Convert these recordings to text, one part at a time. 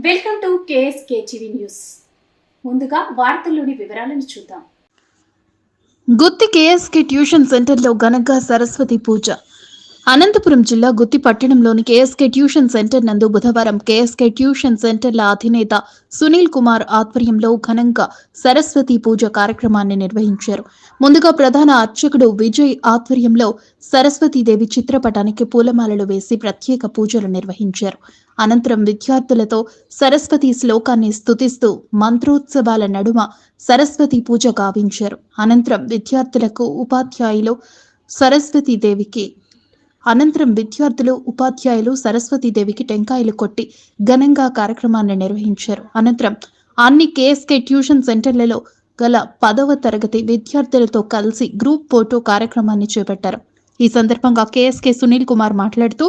Welcome to KSK TV news. ముందుగా వార్తల్లోని వివరాలను చూద్దాం. గుత్తి కేఎస్కే ట్యూషన్ సెంటర్లో ఘనంగా సరస్వతి పూజ. అనంతపురం జిల్లా గుత్తి పట్టణంలోని కేఎస్కే ట్యూషన్ సెంటర్ నందు బుధవారం కేఎస్కే ట్యూషన్ సెంటర్ల అధినేత సునీల్ కుమార్ ఆధ్వర్యంలో ఘనంగా సరస్వతి పూజ కార్యక్రమాన్ని నిర్వహించారు. ముందుగా ప్రధాన అర్చకుడు విజయ్ ఆధ్వర్యంలో సరస్వతీదేవి చిత్రపటానికి పూలమాలలు వేసి ప్రత్యేక పూజలు నిర్వహించారు. అనంతరం విద్యార్థులతో సరస్వతి శ్లోకాన్ని స్తుతిస్తూ మంత్రోత్సవాల నడుమ సరస్వతి పూజ గావించారు. అనంతరం విద్యార్థులకు ఉపాధ్యాయులు సరస్వతీదేవికి టెంకాయలు కొట్టి ఘనంగా కార్యక్రమాన్ని నిర్వహించారు. అనంతరం అన్ని కేఎస్కే ట్యూషన్ సెంటర్లలో గల 10వ తరగతి విద్యార్థులతో కలిసి గ్రూప్ ఫోటో కార్యక్రమాన్ని చేపట్టారు. ఈ సందర్భంగా కేఎస్కే సునీల్ కుమార్ మాట్లాడుతూ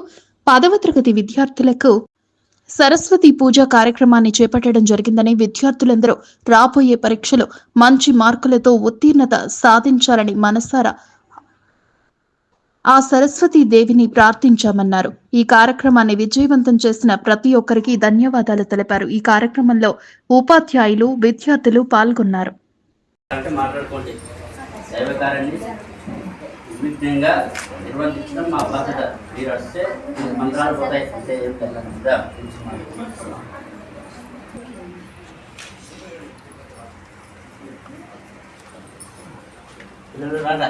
10వ తరగతి విద్యార్థులకు సరస్వతి పూజ కార్యక్రమాన్ని చేపట్టడం జరిగిందని, విద్యార్థులందరూ రాబోయే పరీక్షలో మంచి మార్కులతో ఉత్తీర్ణత సాధించాలని మనసారా ఆ సరస్వతీ దేవిని ప్రార్థించామన్నారు. ఈ కార్యక్రమాన్ని విజయవంతం చేసిన ప్రతి ఒక్కరికి ధన్యవాదాలు తెలిపారు. ఈ కార్యక్రమంలో ఉపాధ్యాయులు, విద్యార్థులు పాల్గొన్నారు. నిర్విఘ్నంగా నిర్వర్తించడం మా బాధ్యత. మీరు వస్తే మంత్రాలు పోతాయి అంటే పిల్లలు రాగా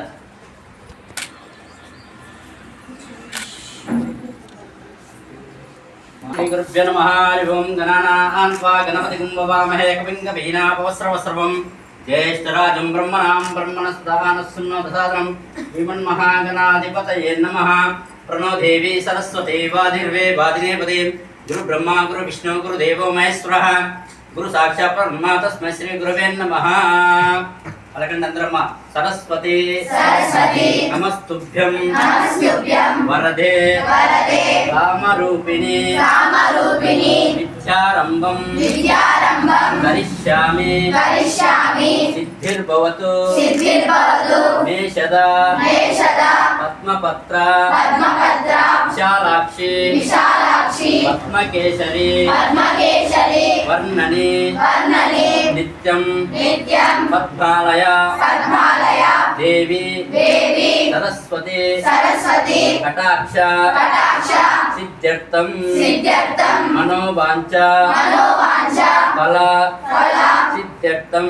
గురుభ్యో నమః. ఓం గణానాం త్వా గణపతిం వవామహే కవిం కవీనాపవస్రవస్రవం జ్యేష్ఠరాజం బ్రహ్మణాం బ్రహ్మణస్దానస్సున్నోదసాదనం శ్రీమన్మహాగణాధిపతయే నమః. ప్రణో దేవి సరస్వతి వాదిర్వే వాదినేపదే. గురు బ్రహ్మ గురు విష్ణు గురు దేవో మహేశ్వరః గురు సాక్షాత్ బ్రహ్మ తస్మై శ్రీ గురవే నమః. పలకండి అందరమ్మ. సరస్వతి నమస్తుభ్యం వరదే కామరూపిణి విద్యారంభం కరిష్యామి సిద్ధిర్భవతు మే సదా పద్మపత్ర విశాలాక్షి పద్మకేశరి వర్ణని నిత్యం పద్మాలయ దేవి సరస్వతి కటాక్ష సిద్ధ్యర్థం మనోవాంఛ ఫల సిద్ధ్యర్థం.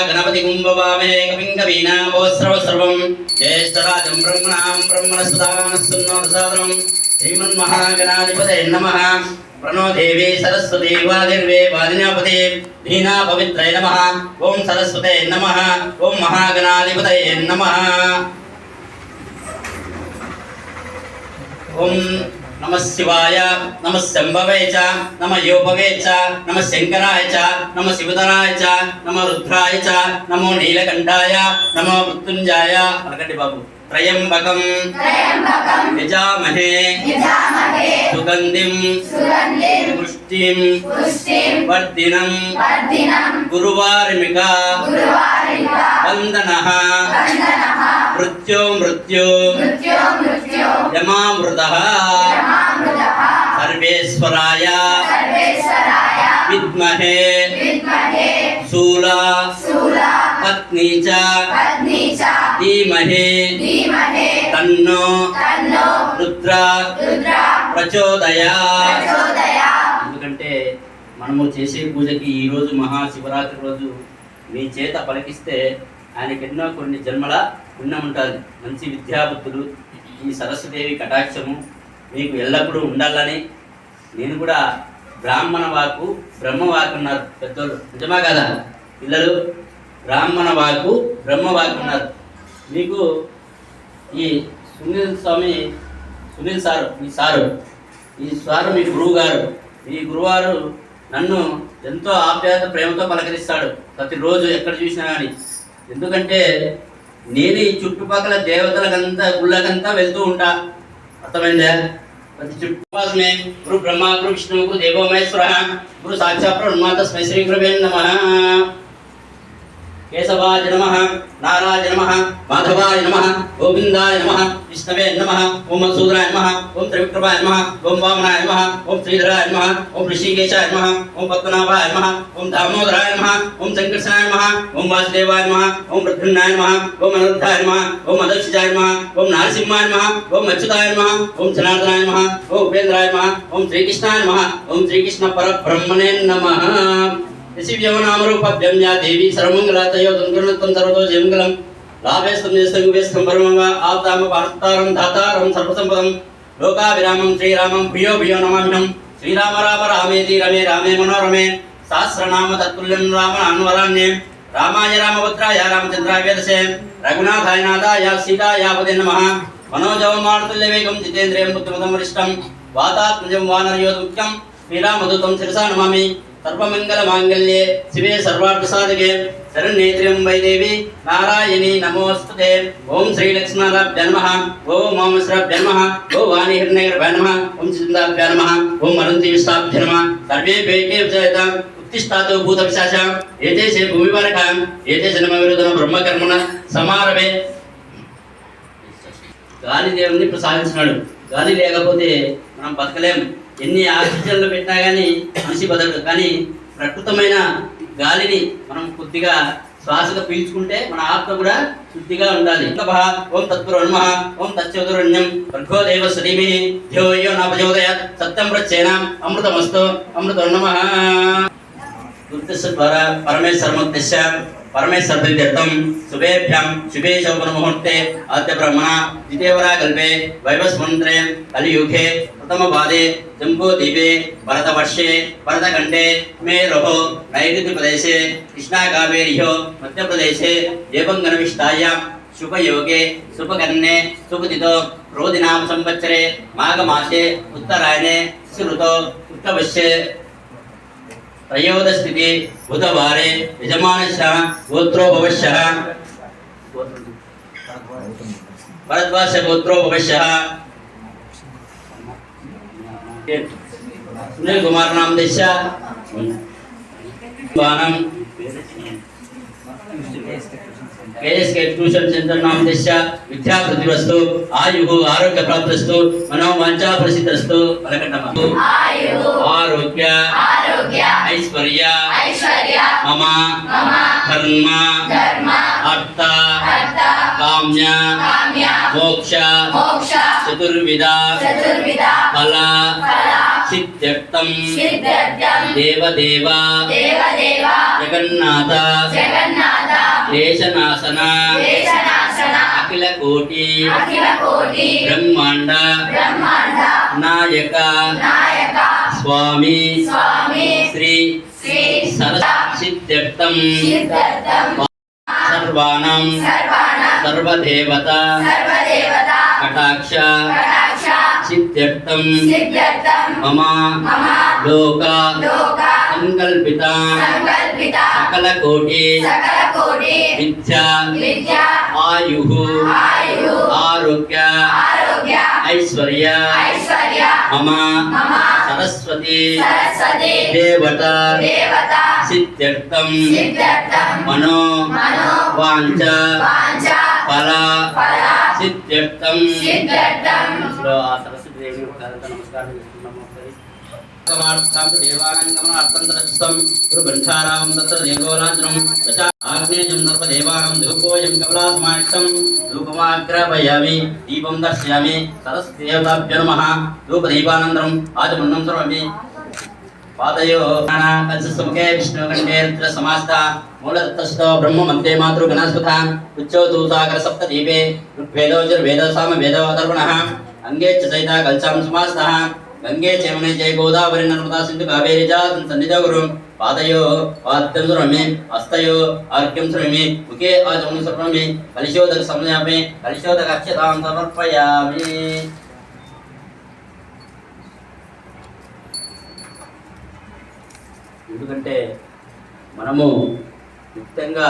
గణపతి కుంభవామహే కవిం కవీనాపవస్రవస్రవం జ్యేష్ఠరాజం బ్రహ్మణాం బ్రహ్మణస్దానస్సున్నోదసాదనం శ్రీమన్మహాగణాధిపతయే నమః. ప్రణో దేవి సరస్వతి వాదిర్వే వాదినాపదే ధీనా పవిత్రై నమః. ఓం సరస్వతే నమః. ఓం మహాగణాధిపతయే నమః. ఓం నమః శివాయ నమః శంభవే చ నమః యోపవే చ నమః శంకరాయ చ నమః శివధరాయ చ నమః రుద్రాయ చ నమో నీలకంఠాయ నమో మృత్యుంజయాయ. పలకండి బాబు. త్రయంబకం యజామహే సుగంధిం పుష్టిం వర్ధినం గురువారిమిక వందనః మృత్యో మృత్యు యమామృతః సర్వేశ్వరాయ విద్మహే శూలా పత్ని చ ధీమహి తన్నో రుద్ర ప్రచోదయాత్. ఎందుకంటే మనము చేసే పూజకి ఈరోజు మహాశివరాత్రి రోజు మీ చేత పలికిస్తే ఆయనకి ఎన్నో కొన్ని జన్మల పుణ్యం ఉంటుంది. మంచి విద్యాబుద్ధులు, ఈ సరస్వదేవి కటాక్షము మీకు ఎల్లప్పుడూ ఉండాలని. నేను కూడా బ్రాహ్మణ వాకు బ్రహ్మవాకు ఉన్నారు పెద్దోళ్ళు, నిజమా కదా పిల్లలు? బ్రాహ్మణ వాకు బ్రహ్మవాకు ఉన్నారు. మీకు ఈ సునీల్ సారు ఈ సారు మీ గురువు గారు. ఈ గురువారు నన్ను ఎంతో ఆప్యాయత ప్రేమతో పలకరిస్తాడు ప్రతిరోజు ఎక్కడ చూసినా కానీ. ఎందుకంటే నేను ఈ చుట్టుపక్కల దేవతలకంతా గుళ్ళకంతా వెళ్తూ ఉంటా. అర్థమైందా? ప్రతి చుట్టుపక్కలనే గురు బ్రహ్మ గురు విష్ణు గురు దేవో మహేశ్వరః గురు సాక్షాత్ బ్రహ్మ తస్మై శ్రీ గురవే నమః. కేశవాయ నమః, నారాయ నమః, మాధవాయ నమః, గోవిందాయ నమః, విష్ణవే నమః, ఓం మధుసూదనాయ నమః, ఓం త్రివిక్రమాయ నమః, ఓం వామనాయ నమః, ఓం శ్రీధరాయ నమః, ఓం ఋషికేశాయ నమః, ఓం పద్మనాభాయ నమః, ఓం దామోదరాయ నమః, ఓం సంకర్షణాయ నమః, ఓం వాసుదేవాయ నమః, ఓం ప్రద్యుమ్నాయ నమః, ఓం అనిరుద్ధాయ నమః, ఓం అదక్షిజాయ నమః, ఓం నారసింహాయ నమః, ఓం అచ్యుతాయ నమః, ఓం జనార్దనాయ నమః, ఓం ఉపేంద్రాయ నమః, ఓం శ్రీకృష్ణాయ నమః, ఓం శ్రీకృష్ణ పరబ్రహ్మణే నమః. యశివ్యవనామరూపభ్యం యా దేవి సర్వమంగళాతయో దుర్గణత్వం సర్వదోషమంగళం లాభేస్తం చేస్తం గువేస్తం పరమవ ఆప్తామ వార్తారం దాతారం సర్వసంపదం లోకావిరామం శ్రీరామం భూయో భూయో నమామ్యహం. శ్రీరామ రామ రామేతి రమే రామే మనోరమే సహస్రనామ తత్తుల్యం రామ అన్వరాణ్యే. రామాయ రామభద్రాయ రామచంద్రాయ వేదసే రఘునాథాయ నాథాయ సీతాయ పదే నమః. మనోజవమారుతుల్యవేగం జితేంద్రియం బుద్ధిమతం వరిష్టం వాతాత్మజం వానరయోధముఖ్యం శ్రీరామదూతం శిరసా నమామి. సర్వమంగళ మాంగళ్యే శివే సర్వార్థసాధకే శరణ్యే త్ర్యంబకే దేవి నారాయణి నమోస్తుతే. ఓం శ్రీలక్ష్మణాభ్య నమః, ఓం మామశ్రాభ్య నమః, ఓం వాణిహిరణ్యగర్భాయ నమః, ఓం చిదందాభ్య నమః, ఓం అరుంధి విష్టాభ్య నమః. సర్వే వేకే విజయతాం ఉత్తిష్టాతో భూత విశాచాం ఏతేషే భూమిపరకాం ఏతేషే నమ విరోధన బ్రహ్మకర్మణ సమారభే. గాలి దేవుని ప్రసాదించినాడు. గాలి లేకపోతే మనం బతకలేం. ఎన్ని ఆక్సిజన్లు పెట్టినా కానీ మనిషి బతకడు. కానీ ప్రకృతమైన గాలిని మనం కొద్దిగా శ్వాసగా పీల్చుకుంటే మన ఆత్మ కూడా శుద్ధిగా ఉండాలి. ఓం తత్పురో నమః, ఓం తచ్చోదరుణ్యం భర్గో దేవస్య ధీమహి ధియో యో న ప్రచోదయాత్ సత్యం ప్రచ్ఛేనాం అమృతమస్తు అమృతో నమః. గురుతస్య ద్వారా పరమేశ్వరమూర్తిస్య పరమేశ్వర ప్రీత్యర్థం శుభేభ్యాం శుభే శోభన ముహూర్తే ఆద్య బ్రహ్మణ ద్వితీయవరా కల్పే వైవస్మంత్రే కలియుగే ప్రథమ పాదే జంబూద్వీపే భరతవర్షే భరతఖండే మేరోః నైరుతి ప్రదేశే కృష్ణా కావేర్యో మధ్యప్రదేశే దేవంగనవిష్టాయాం శుభయోగే శుభకర్ణే శుభతిథో రోదినామ సంవత్సరే మాఘమాసే ఉత్తరాయణే శృతో ఉత్తవశ్యే त्रयोदशतिथि बुधवारे यजमानस्य गोत्रो भविष्यः भरद्वाजस्य गोत्रो भविष्यः. सुनील कुमार नाम देश केएसके ट्यूशन सेंटर नाम देश विद्या प्रतिवस्तु आयु आरोग्य प्राप्तस्तु मनोवांछा प्रसिद्धस्तु पलकटम आरोग्य ऐश्वर्य मम धर्म अर्थ काम्य मोक्ष चतुर्विध फल सिद्ध्यर्थं देवदेव जगन्नाथ देशनाशन अखिल कोटि ब्रह्मांड नायक स्वामी श्री सिद्ध्यर्थं सर्वाणां सर्वदेवता कटाक्ष सिद्ध्यर्थं मम लोक संकल्पिता सकल कोटि विद्या आयुः आरोग्य ऐश्वर्य मम सरस्वती देवता सिद्ध्यर्थं मनो वांछा फल सिद्ध्यर्थं सरस्वती देवी नमस्कार देवानां गुरुबंधारां तत्र देवोलाचनं तथा आग्नेयं सर्वदेवानां धूपोयं कमलासमायुक्तं धूपमाग्रापयामि दीपं दर्शयामि सरस्वती देवताभ्यो नमः धूपदीपानन्तरम् आचमनं करोमि पादयो कलशसमुखे विष्णुकण्ठे रुद्रसमास्था मूलतत्त्वस्थो ब्रह्ममध्ये मातृगणस्पथा उच्चौतु सागर सप्तदीपे ऋग्वेदो सामवेदो अथर्वणः अंगे च सहिता कलशां समास्थः गंगे चेमने जय गोदावरी नर्मदा सिंधु कावेरी च सन्निधौ गुरुं पादयो पाद्यं श्रोमि हस्तयो अर्घ्यं श्रोमि मुखे आचमनं श्रोमि कलशोदक समयामि कलशोदक अक्षतां समर्पयामि. ఎందుకంటే మనము ముఖ్యంగా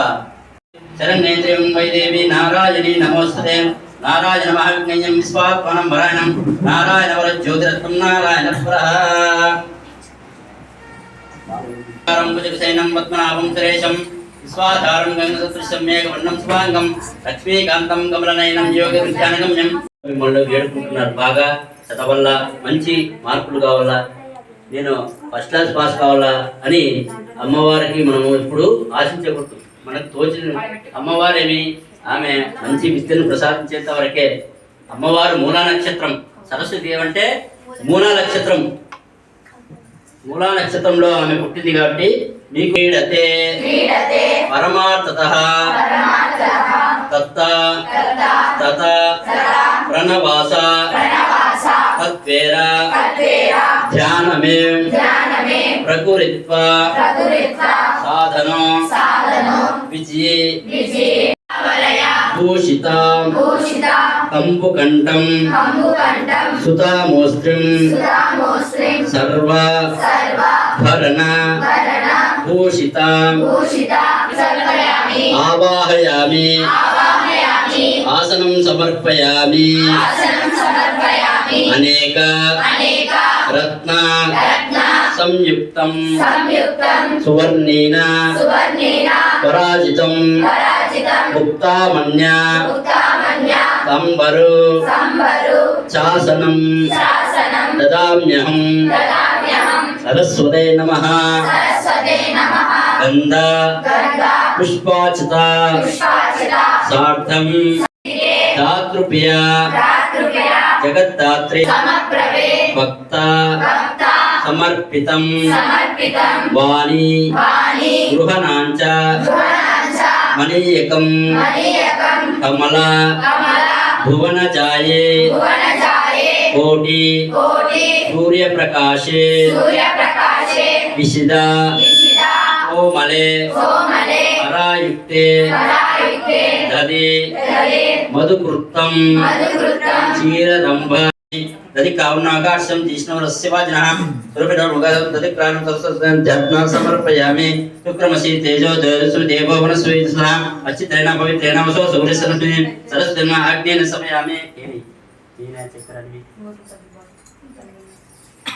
శరణ్యేత్రం వైదేవి నారాయణి నమోస్తుతే నారాయణ మహావిజ్ఞం విశ్వాత్మనం వరాణం నారాయణ వర జ్యోతిరత్నం నారాయణ పురః భుజగశయనం పద్మనాభం సురేశం విశ్వాధారం గంగసదృశ్యం మేఘవర్ణం శుభాంగం లక్ష్మీకాంతం కమలనయనం యోగవిజ్ఞానగమ్యం. మళ్ళీ వేడుకుంటున్నారు బాగా చదవల్ల, మంచి మార్కులు కావాలా, నేను ఫస్ట్ క్లాస్ పాస్ కావాలా అని అమ్మవారికి మనము ఇప్పుడు ఆశించకూడదు. మనకు తోచిన అమ్మవారేమి ఆమె మంచి విద్యను ప్రసాదించేంత వరకే. అమ్మవారు మూలా నక్షత్రం, సరస్వతి ఏమంటే మూలా నక్షత్రం. మూలా నక్షత్రంలో ఆమె పుట్టింది కాబట్టి మీకు క్రీడతే పరమార్థతః తత్త తత ప్రణవాస తద్వేర ధ్యానమే ప్రకురిత్వ సాధనం విజయే భూషిత కంబుకంఠం సుతామోస్త్రిం సర్వ భరణ భూషిత ఆవాహయామి ఆసనం సమర్పయామి అనేక రత్న సంయుక్తం సువర్ణేన పరాజితం ముక్తామన్య సంబరు శాసనం దదామ్యహం సరస్వతే నమః గంధ పుష్పాచిత సార్థం దాతృప్య జగద్దాత్రి భక్త సమర్పితం వాణి గృహణాంచ మనీయకం కమల భువనజాయే కోటి సూర్యప్రకాశే విశిద కోమలే పరాయుక్తే దది మధుకృత్తం క్షీరదంభ దది కావునాకాశం జిష్ణురస్య వాజనః సురభినోర్ముఖం దది ప్రాణం సరస్వత్యాత్మా సమర్పయామి శుక్రమసి తేజో దేవసు దేవో వనస్వైస్నః అచ్చిత్రేణ పవిత్రేణ వసో సూర్యసరస్వతి సరస్వతిమ ఆజ్ఞేన సమయామి చక్రాన్ని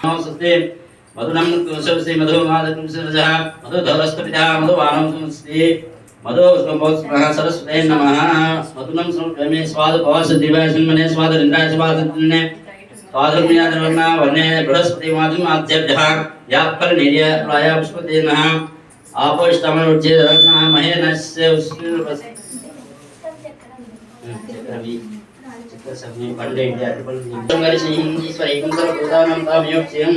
నమస్తే మధునం కుశవసి మధుమాదకం సరజః మధుధవరస్తపితా మధువానం సమస్తి మధు సరస్వతే నమః మధునం సమర్పయామి స్వాద పవస దివాసన్మనే స్వాదరింద్రాయ స్వాదన్నే స్వాదర్మ్యాదర్వర్ణ వర్ణే బృహస్పతి మాధుం ఆద్యభ్యః యాఫల నిర్య ప్రాయ పుష్పతే నః ఆపోష్టమరుజ్య రత్న మహేనస్య ఉస్మిర్వస్ చక్రవి చక్రసమి పండే అర్పణ సంగరిసి ఈశ్వరైకం సర్వభూతానాం తామయోక్ష్యం.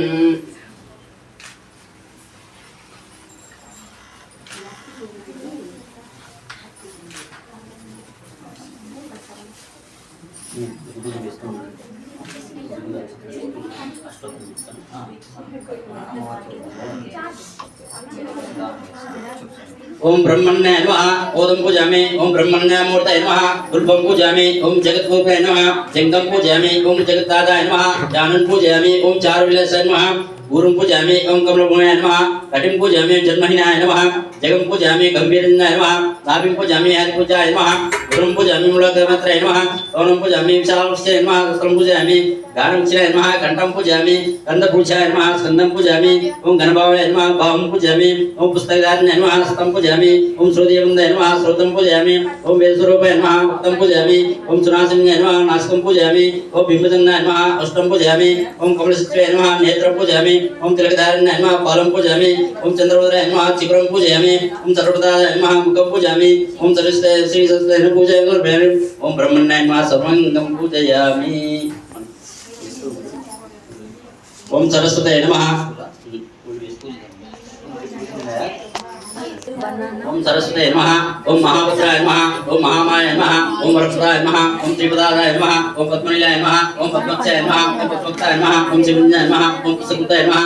ओम ब्रह्मण्य नमः ओदम पूजामि ओम ब्रह्मण्य मूर्तये नमः गुरुपं पूजामि ओम जगद्गुरुवे नमः जंगम पूजामि ओम जगत्तादाय नमः जानन् पूजामि ओम चारुविलासाय नमः गुरुं पूजामि ओम कमलभूषणाय नमः कटिं पूजामि जन्महीनाय नमः जगं पूजामि गंभीराय नमः नाभिं पूजामि हरिपूजाय नमः गुरुं पूजामि मूलकर्मत्राय नमः ओम पूजामि विशालवृक्षाय नमः वस्त्रं पूजामि गानमुक्षाय नमः कंठं पूजामि गन्धपूजाय नमः स्कन्दं पूजामि ओम गणभावाय नमः भावं पूजामि ओम पुस्तकधारिणे नमः हस्तं पूजामि ओम श्रोत्रवन्दाय नमः श्रोत्रं पूजामि ओम वेदस्वरूपाय नमः वक्तं पूजामि ओम सुनासिन्याय नमः नासिकं पूजामि ओम बिम्बजन्नाय नमः अष्टं पूजामि ओम कमलसित्वाय नमः नेत्रं पूजामि ओम तिलकधारिणे नमः पालं पूजामि ओम चन्द्रवदनाय नमः चिक्रं पूजयामि ओम सर्वप्रदाय नमः मुखं पूजामि ओम सर्वस्ते श्री सरस्वती पूजयामि ओम ब्रह्मण्याय नमः सर्वंगं पूजयामि ओम सरस्वती नमः ओम सरस्वती नमः ओम महापुत्राय नमः ओम महामायाय नमः ओम वरप्रदाय नमः ओम त्रिपदाय नमः ओम पद्मनिलयाय नमः ओम पद्मक्षाय नमः ओम पद्मक्ताय नमः ओम शिवन्याय नमः ओम पुस्तकताय नमः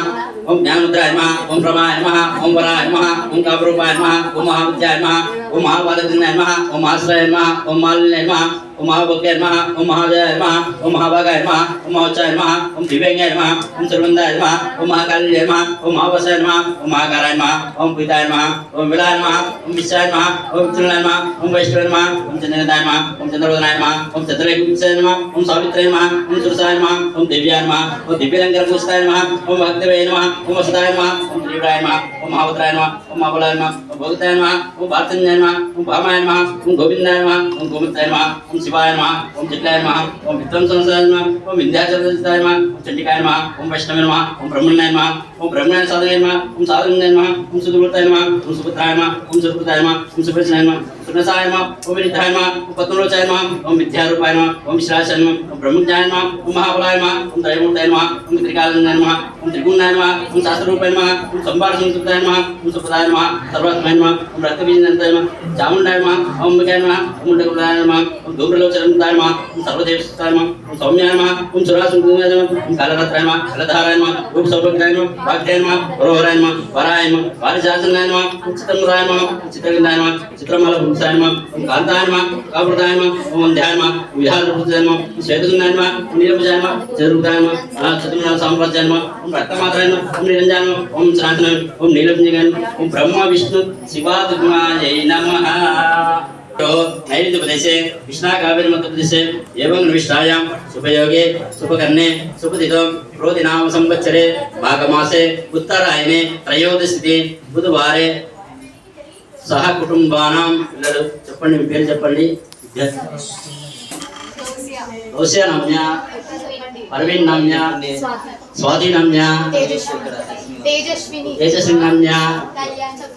ओम ज्ञानमुद्राय नमः ओम प्रमाय नमः ओम वराय नमः ओम कामरूपाय नमः ओम महाविद्याय नमः ओम महाबालकृष्णाय नमः ओम आश्रयाय नमः ओम मालिन्याय नमः ఓం మహాభోగ్యాయ నమః ఓం మహాదేవాయ నమః ఓం మహాభాగాయ నమః ఓం మహోచ్చాయ నమః ఓం దివ్యాంగాయ నమః ఓం సర్వందాయ నమః ఓం మహాకాళాయ నమః ఓం మహావసాయ నమః ఓం మహాకారాయ నమః ఓం పీతాయ నమః ఓం విలాయ నమః ఓం విశ్వాయ నమః ఓం విష్ణునాయ నమః ఓం వైష్ణవాయ నమః ఓం చంద్రనాయ నమః ఓం చంద్రవదనాయ నమః ఓం చంద్రలేఖాయ నమః ఓం సావిత్రాయ నమః ఓం సురసాయ నమః ఓం దివ్యాయ నమః ఓం దివ్యలంకరభూషితాయ నమః ఓం భక్తవే నమః ఓం వసుదాయ నమః ఓం త్రిపురాయ నమః ఓం మహావత్రాయ నమః ఓం మహాబలాయ నమః ఓం భోగితాయ నమః ఓం భారతంజాయ నమః ఓం భామాయ నమః ఓం గోవిందాయ నమః ఓం గోవిందాయ నమః ఓం శివాయ నమః ఓం చిట్లాయ నమః ఓం విద్వాంసనాయ నమః ఓం వింధ్యాచలదాయ నమః ఓం చండికాయ నమః ఓం వైష్ణవాయ నమః ఓం బ్రహ్మణ్యాయ నమః ఓం బ్రహ్మణ్యాయ సాధకాయ నమః ఓం సాధకాయ నమః ఓం సుదృతాయ నమః ఓం సుపుత్రాయ నమః ఓం సుపుత్రాయ నమః ఓం సుప్రసనాయ నమః సునసాయ నమః ఓం వినితాయ నమః ఓం పద్మలోచాయ నమః ఓం విద్యారూపాయ నమః ఓం విశ్రాశాయ నమః ఓం బ్రహ్మజ్ఞాయ నమః ఓం మహాబలాయ నమః ఓం త్రైమూర్తాయ నమః ఓం త్రికాలాయ నమః ఓం త్రిగుణాయ నమః ఓం శాస్త్రరూపాయ నమః ఓం సంభార సంస్కృతాయ నమః ఓం సుప్రదాయ నమః సర్వాత్మాయ నమః ఓం రక్తబీజాయ నమః చాముండాయ నమః ఓం అంబికాయ నమః ఓం ఉండకులాయ నమః ఓం ధూమ్రలోచనాయ నమః ఓం సర్వదేవస్థాయ నమః ఓం సౌమ్యాయ నమః ఓం సురాసుందరాయ నమః ఓం కాలరత్రాయ నమః కలధారాయ నమః ఓం సౌభగ్యాయ నమః వాగ్యాయ నమః వరోహరాయ నమః వరాయ నమః వారిజాసనాయ నమః ఓం చిత్రమురాయ నమః ఓం చిత్రగంధాయ నమః చిత్రమాల భూషాయ నమః ఓం కాంతాయ నమః కాపురదాయ నమః ఓం వంధ్యాయ నమః ఓం విహారభూషాయ నమః ఓం శ్వేతసుందరాయ నమః ఓం నీలభుజాయ నమః చతుర్భుజాయ నమః చతుర్ముఖ సామ్రాజ్యాయ నమః ఓం రక్తమాత్రాయ నమః ఓం నిరంజనాయ నమః ఓం శ్రాంతనాయ ఓం నీలభుజాయ నమః ఓం బ్రహ్మ విష్ణు శివాత్మాయై నమః नैऋत्यप्रदेशे कृष्णाकावेरी मध्यप्रदेशे एवं निविष्टायां शुभयोगे शुभकर्णे शुभदिनं क्रोधिनाम संवत्सरे माघमासे उत्तरायणे त्रयोदशी बुधवारे सह कुटुंबानां చెప్పండి మీ పేరు చెప్పండి रोसिया नाम्या परवीन नाम्या स्वाति नाम्या तेजस्वी नाम्या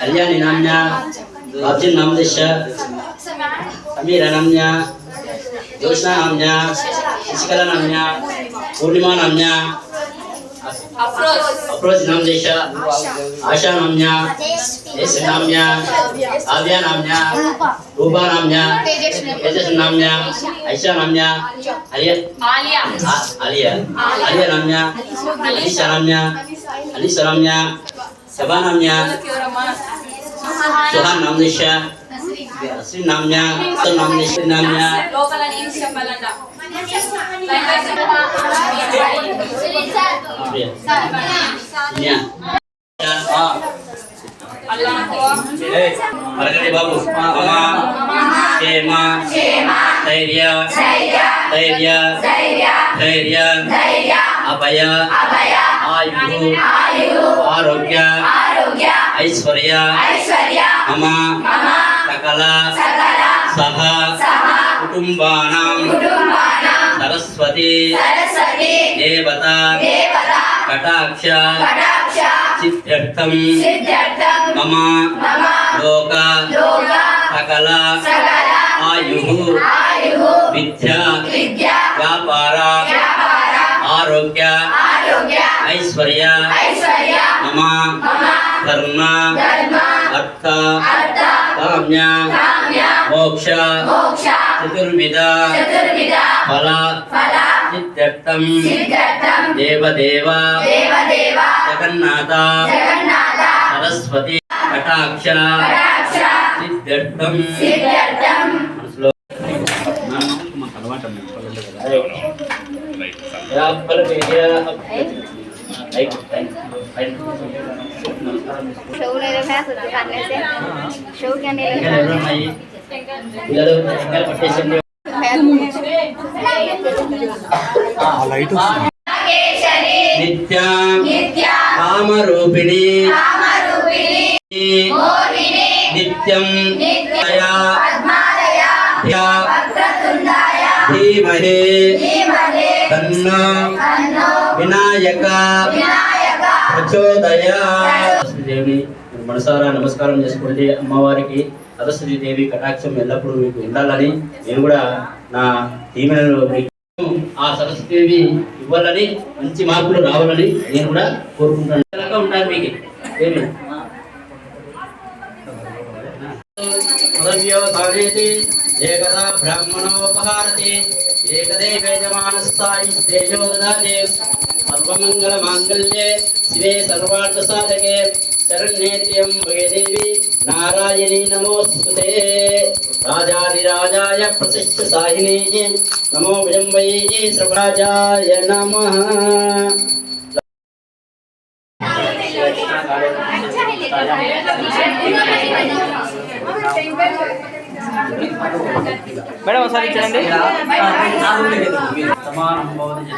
कल्याणी नाम्या अर्जुन नामदेश समीरा नाम्या जोशना नाम्या शशिकला नाम्या पूर्णिमा नाम्या अप्रोच नामदेश आशा नाम्या यश नाम्या आव्या नाम्या रूपा नाम्या तेजस्वी नाम्या ऐशा नाम्या आलिया नाम्या अलीशा नाम्या सबा नाम्या सुहान नामदेश श्री नाम्या नाम्या అరగండి బాబు క్షేమ ధైర్య అభయ ఆయు ఆరోగ్య ఐశ్వర్య మమ సకల సహ కుటుంబానాం సరస్వతి దేవత కటాక్ష సిద్ధ్యర్థం మమ లోక సకల ఆయు విద్య వ్యాపార ఆరోగ్య ఐశ్వర్య మమ ధర్మ అర్థ కామ్య మోక్ష చతుర్విధ ఫల సిద్ధ్యర్థం దేవదేవ జగన్నాథ సరస్వతి కటాక్ష సిద్ధ్యర్థం మనసులో నిత్యా కామరూపిణి నిత్యం ధీమహి తన్నో వినాయక ప్రచోదయాత్. దేవిని మనసారా నమస్కారం చేసుకోండి. అమ్మవారికి సరస్వతి దేవి కటాక్షం ఎల్లప్పుడూ మీకు ఉండాలని నేను కూడా నా దీవెనలు ఆ సరస్వతి దేవి ఇవ్వాలని మంచి మార్పులు రావాలని నేను కూడా కోరుకుంటాను. ఎలాగా ఉంటాను మీకు దేవి ఏకదా బ్రాహ్మణోపహారతి ఏకదేవ యజమానస్థాయి తేజో దదాతి సర్వమంగళ మాంగళ్యే శివే సర్వార్థ సాధకే శరణ్యేత్యం దేవి నారాయణీ నమోస్తుతే రాజాదిరాజాయ ప్రతిష్ఠ సాహినే నమో విజంబై శ్రవరాజాయ నమః. మేడం ఒకసారి ఇచ్చేయండి. సమానం భవతి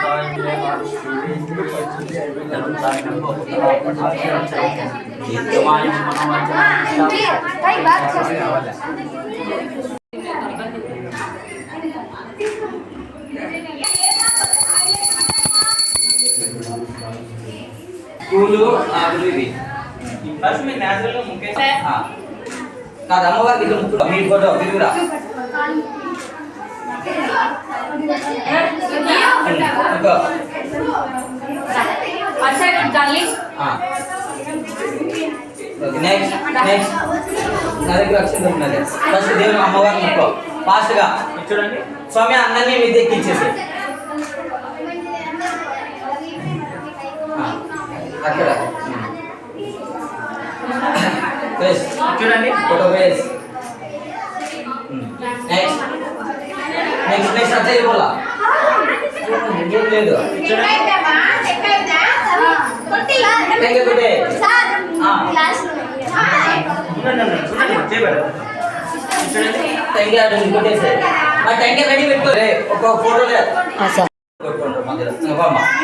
స్కూలు ఇవి ఫస్ట్ మీరు న్యాచురల్గా ముఖ్యం కాదు అమ్మవారికి ఇట్లా ముక్కు మీ ఫోటో తిరుగురా నెక్స్ట్ నెక్స్ట్ నా దగ్గర అక్షంత ఉన్నది. ఫస్ట్ దేవుని అమ్మవారిని ముక్కో ఫాస్ట్గా చూడండి. స్వామి అందరినీ మీ దగ్గర ఇచ్చేసి అక్కడ చూడండి ఫోటో వేస్. నెక్స్ట్ నెక్స్ట్ నెక్స్ట్ అట్లా ఇవ్వాలా ఏం లేదు. కొట్టేసే మా టెంకే రెడీ పెట్టుకోరే ఒక ఫోటో లేదు.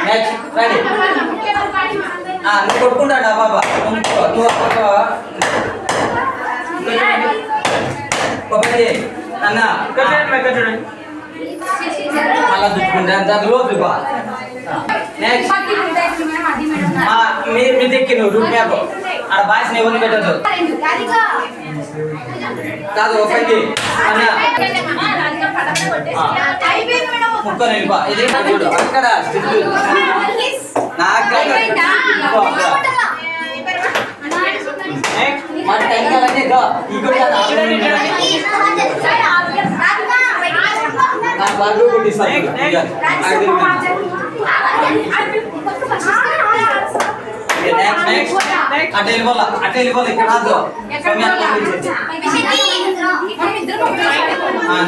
నెక్స్ట్ రెడీ నువ్వు కొట్టుకుంటాడా బాబా అన్న చూడండి అలా దుట్టుకుంటా దాని రోజు నెక్స్ట్ మీ దిక్కి నువ్వు రూమ్ మ్యాప్ ఆడ బాయ్స్ని ఎవరిని పెట్టదు కాదు ఒకటి అన్న ముక్క నిలిపా ఇది చూడు అక్కడ మన టెంకాలన్నీ అట్లా వెళ్ళిపోలా ఇక్కడ రాదు.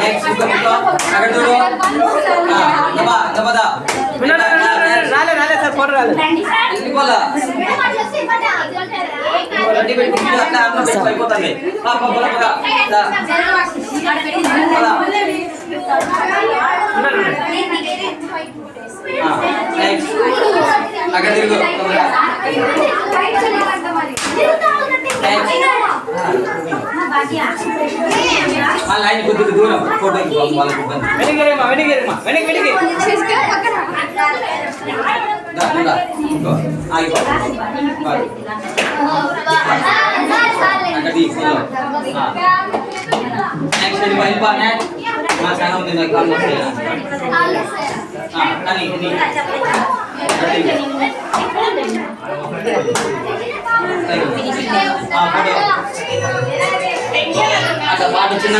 నెక్స్ట్ అక్కడ చూడు రాలే సార్ ఫోటో రాలేదు వెళ్ళిపోలా రెడీ పెట్టుకుంటే అట్లా అయిపోతుంది. నెక్స్ట్ అక్కడ తిరుగు లైన్ కొద్దిగా దూరం ఫోటోకి వాళ్ళకి నెక్స్ట్ మా చాలా ఉంది అట్లా పాటు చిన్న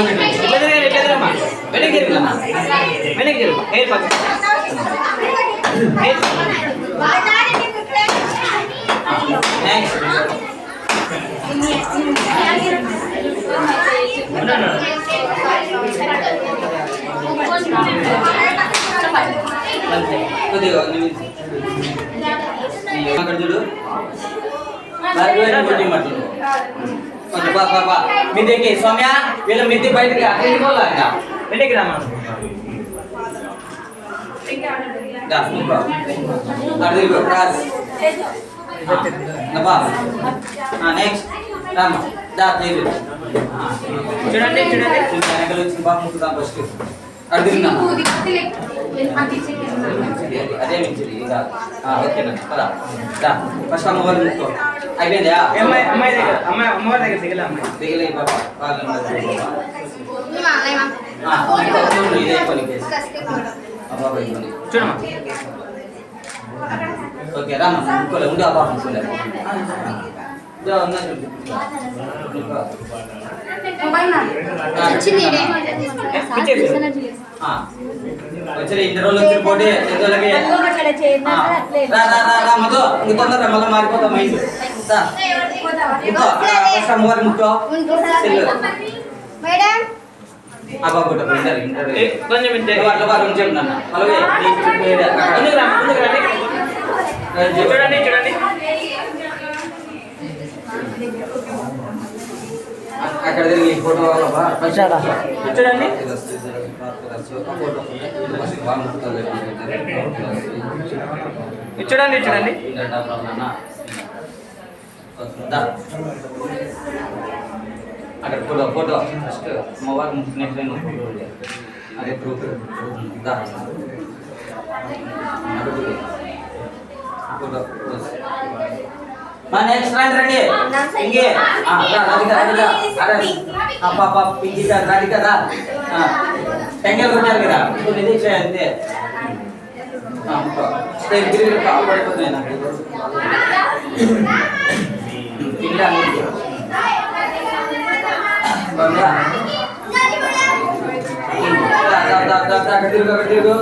వెనక్కి హెయిర్ పక్క నెక్స్ట్ అక్కడ చూడు మిద్దెకి సౌమ్య వీళ్ళ మిద్దె బయటకి వెళ్ళిపోలే వెళ్ళికి రామా నెక్స్ట్ రామా చూడండి చూడండి వెనకలు వచ్చిన బాబు ముక్కుదాం ఫస్ట్ అడుగుతున్నా అదే మించింది ఓకేనా పదా ఫస్ట్ అమ్మవారి ముక్కో అయిపోయిందా అమ్మాయి దగ్గర అమ్మవారి దగ్గర దిగలే బాబా ఇదే పని చూడమ్మా ఓకే రామా ముక్కోలే ఉండు ఆ బాబు ముక్కోలే వచ్చి 2 రోజులు వచ్చి పోటీ 2 రోజులకి మధు ఇంక తొందరగా మళ్ళీ మారిపోతాం మైండ్ ఫస్ట్ అమ్మవారి ముక్కో కొంచెం అట్లా వారు చెప్తున్నా చూడండి చూడండి అక్కడ తిరిగి ఫోటో చూడండి చూడండి చూడండి అక్కడ photo photo first mobile next photo అదే ప్రూఫ్ ఫోటో నెక్స్ట్ రండి రండి ఇంకే పాప పింకి రాది కదా టెంకాయలు కొట్టారు కదా ఇప్పుడు ఇది అంతే పడిపోతున్నాయి నాకు తిరుగు తిరుగు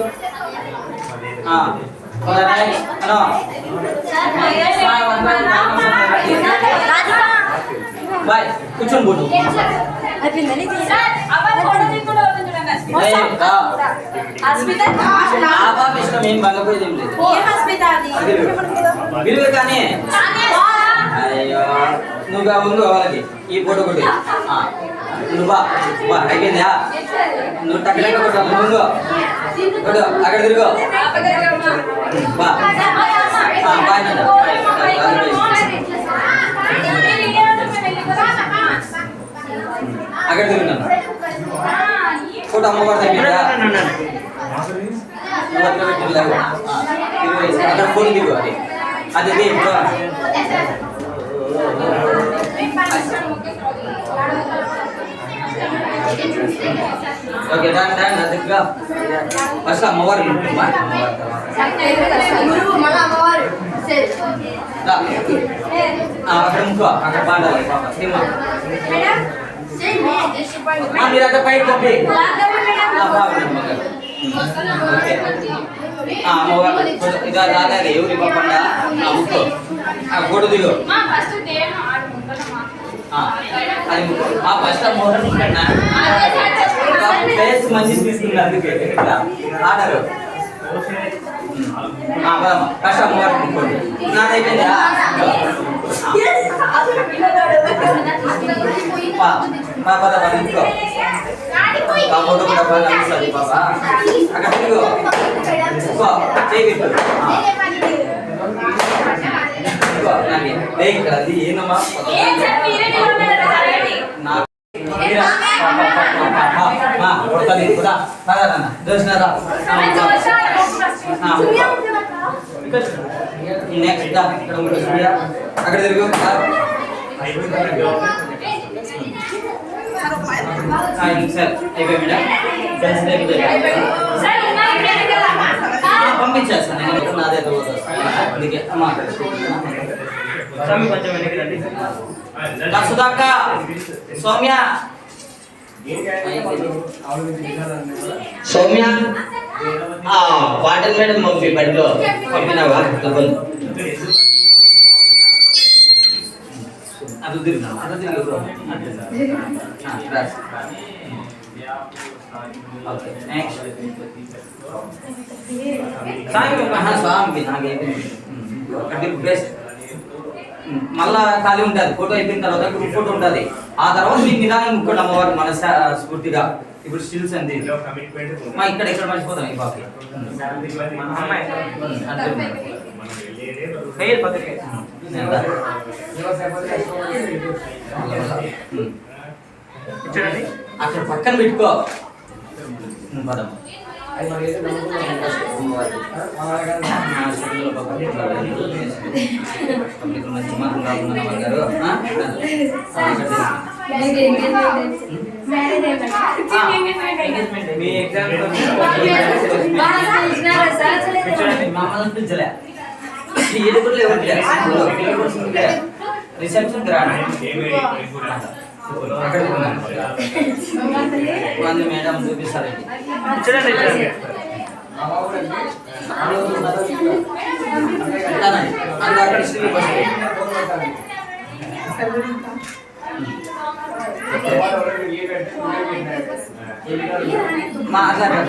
బాయ్ కూర్చొని పోటు ఇష్టం ఏం బంగపోయేది ఏం లేదు కానీ అయ్యో నువ్వు ముందు వాళ్ళకి ఈ ఫోటో కొట్టి నువ్వు బా అయిపోయిందా నువ్వు టక్కలేక కొట్టావు ముందు కొట్టు అక్కడ తిరుగు బా బాయ్ అక్కడ తిరుగున్నాను ఫోటో అమ్మవారు అక్కడ ఫోన్ దిగు అది అది ఇప్పుడు ఓకే దాని దాని దగ్గర ఫస్ట్ అమ్మవారు అక్కడ ఇంకో అక్కడ బాగుండాలి పాప సినిమా మీరు అక్కడ పైకి పంపి అమ్మవారు ఇక రాలేదు ఎవరి పంపండా ముక్కు గొడ్డు దిగు అది ఫస్ట్ అమ్మవారు ఫేస్ మంచి తీసుకుంది అందుకే ఆర్డర్ ఫస్ట్ అమ్మవారు ముక్కోండి నాదైపోయిందా ఫోటో కూడా బాగా అనిపిస్తుంది బాబా అక్కడ తిరుగు అది ఏనమ్మా కొడుతుంది కూడా చూసినారా నెక్స్ట్ అక్కడ తిరుగు సార్ అయిపోయి పంపించేస్తాను నేను నాదే అందుకే సుధాక సౌమ్య సౌమ్య వాటర్ మేడం పంపి బడిలో పంపినావా డబ్బులు అది తిరిగినా అది తిరిగి మళ్ళా ఖాళీ ఉంటుంది ఫోటో అయిపోయిన తర్వాత గ్రూప్ ఫోటో ఉంటుంది ఆ తర్వాత మీకు నిదానం ముక్కోండి అమ్మవారు మన స్ఫూర్తిగా ఇప్పుడు స్టిల్స్ అంతే మా ఇక్కడ ఇక్కడ మర్చిపోతాం ఈ బాకి అక్కడ పక్కన పెట్టుకో పదం రిసెప్షన్ మేడం చూపిస్తారండి చూడండి అక్కడ స్టీల్ బస్ మా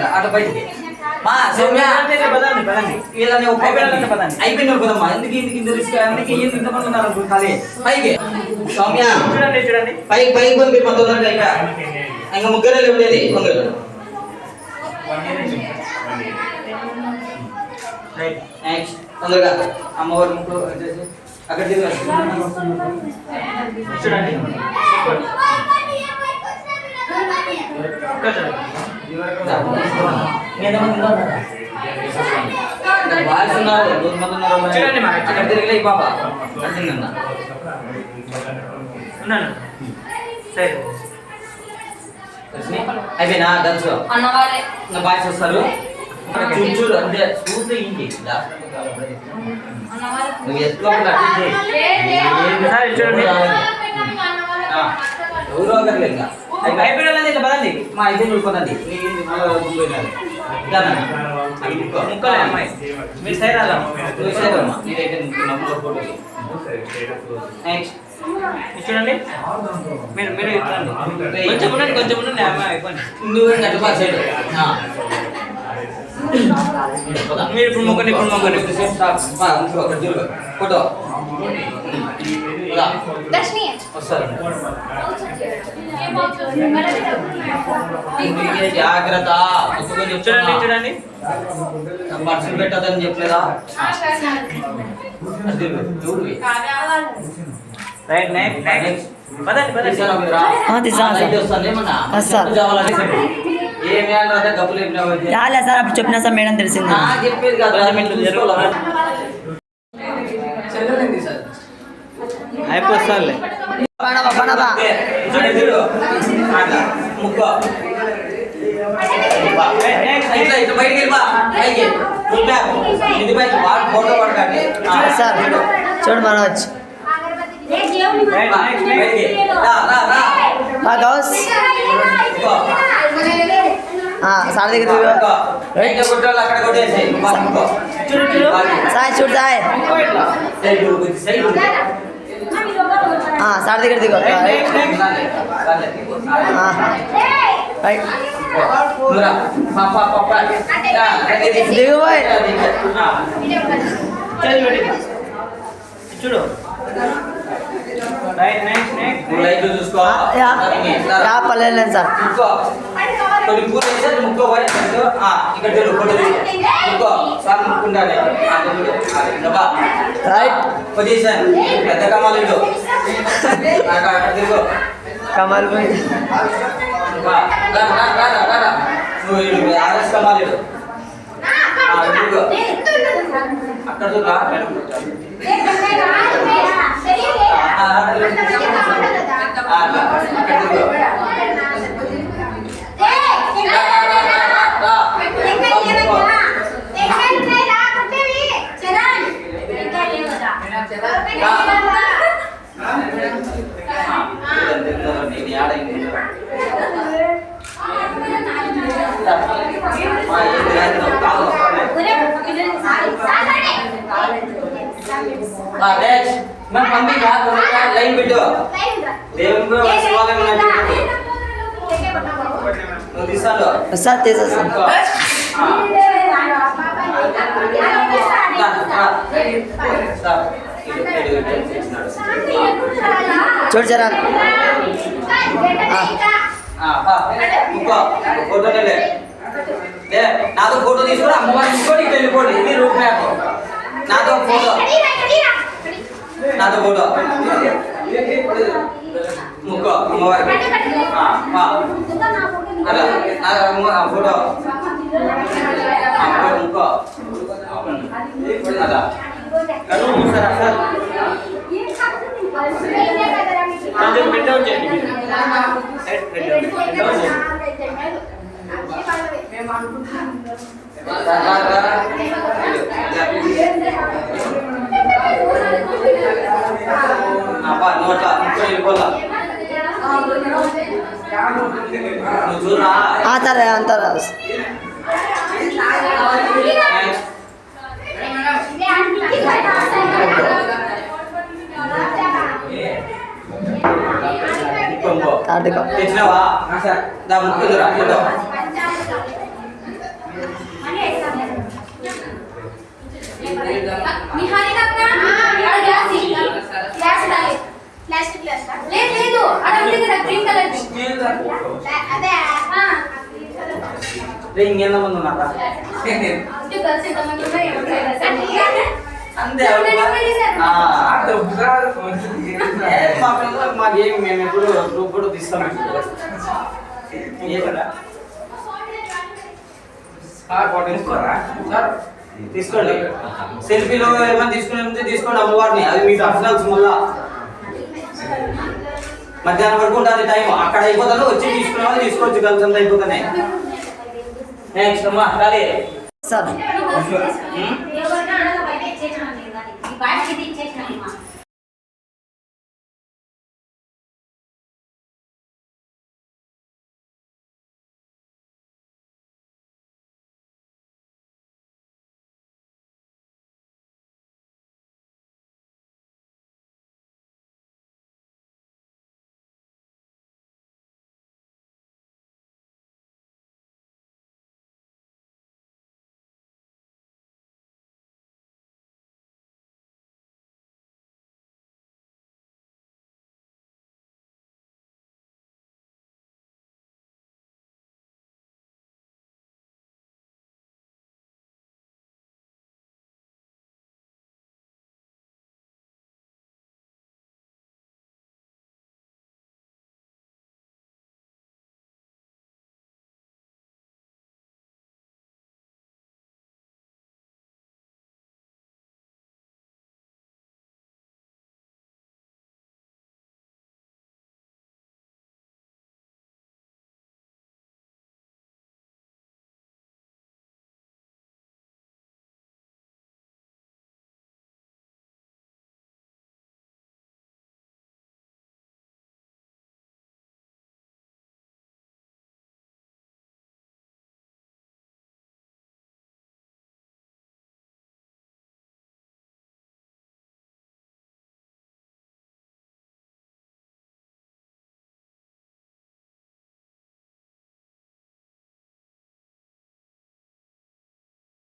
అట్లా బయటికి మా సౌమ్య వీళ్ళని అయిపోయిన పోదమ్మా ఎందుకు ఇంత రిస్క్ అందుకే ఇంతమంది ఉన్నారు ఖాళీ పైకి సౌమ్య చూడండి పైకి పైకి పంపి 19 ఇంకా ఇంకా ముగ్గురే ఉండేది నెక్స్ట్ తొందరగా అమ్మవారి ముక్కు అక్కడ చూడండి తిరిగి బాబా అయిపోయినా గన్స్ బాయ్స్ వస్తారు చూడు అంటే చూస్తే ఏంటి నువ్వు ఎట్లా ఎవరో ఒకరు ఇంకా అయిపోయినా ఇట్లా పదండి మా అయితే చూడిపోదండి ముక్కలే అమ్మాయి మీరు సైడ్ రాదా నువ్వు సైడ్ అమ్మా నీకైతే నమ్ములో ఫోటో నెక్స్ట్ చూడండి మీరు మీరు కొంచెం ఉండండి అమ్మాయి అయిపోయింది నువ్వు అట్లా సైడ్ మీరు ఇప్పుడు మొక్కని ఫోటో వస్తారు జాగ్రత్త చూడండి పర్సులు పెట్టదని చెప్పలేదా సార్ అప్పుడు చెప్పినా సార్ మేడం తెలిసింది చెప్పేది కాదు అయిపోతారులే ముక్క బయటికి వెళ్ళిపా పైకి ఇది పైకి ఫోటో పడకండి సార్ చూడు మనోజ్ గౌస్ సార్ దగ్గర అక్కడ కొట్టేసి సాయ్ చూడు సాయ్ సార్ దగ్గర దిగు దిగు బాయ్ చూడు లైట్ చూసుకో పర్లేదు సార్ కొన్ని పూలు వేసారు ముక్కో ఇక్కడ ముక్కో సార్ ముక్కుంటానే రైట్ పొజిషన్ పెద్ద కమాలు ఇడు కమాల్ పోయి నువ్వు ఇడు ఆర్ఎస్ కమాలు ఇడు అక్కడ పంపి లైన్ పెట్టు దేవుడు నువ్వు తీసాడు సార్ తీసేస్తాను చూడు జరా ఫోటో నాతో ఫోటో తీసుకుని అమ్మవారి తీసుకొని ఇక్కడ వెళ్ళిపోండి ఇది రూట్ మ్యాప్ నాతో ఫోటో ముక్క అమ్మవారి అలా ఫోటో ముక్క అలా కొంచెం పెట్టావు చేయండి అంటారా తాటుకో తెచ్చినావా దా ముక్కుదురా ఫోటో ఇంకెంత మంది ఉన్నారా అంతే మా పిల్లలకు మాకేమి మేము ఎప్పుడు గ్రూప్ కూడా తీస్తాం తీసుకోండి సెల్ఫీలో ఏమైనా తీసుకునే తీసుకోండి అమ్మవారిని అది మీ పర్సనల్స్ మళ్ళా మధ్యాహ్నం వరకు ఉంటుంది టైం అక్కడ అయిపోతాను వచ్చి తీసుకునే వాళ్ళు తీసుకోవచ్చు కలిసి అంతా అయిపోతానే నెక్స్ట్ అమ్మా ఖాళీ సార్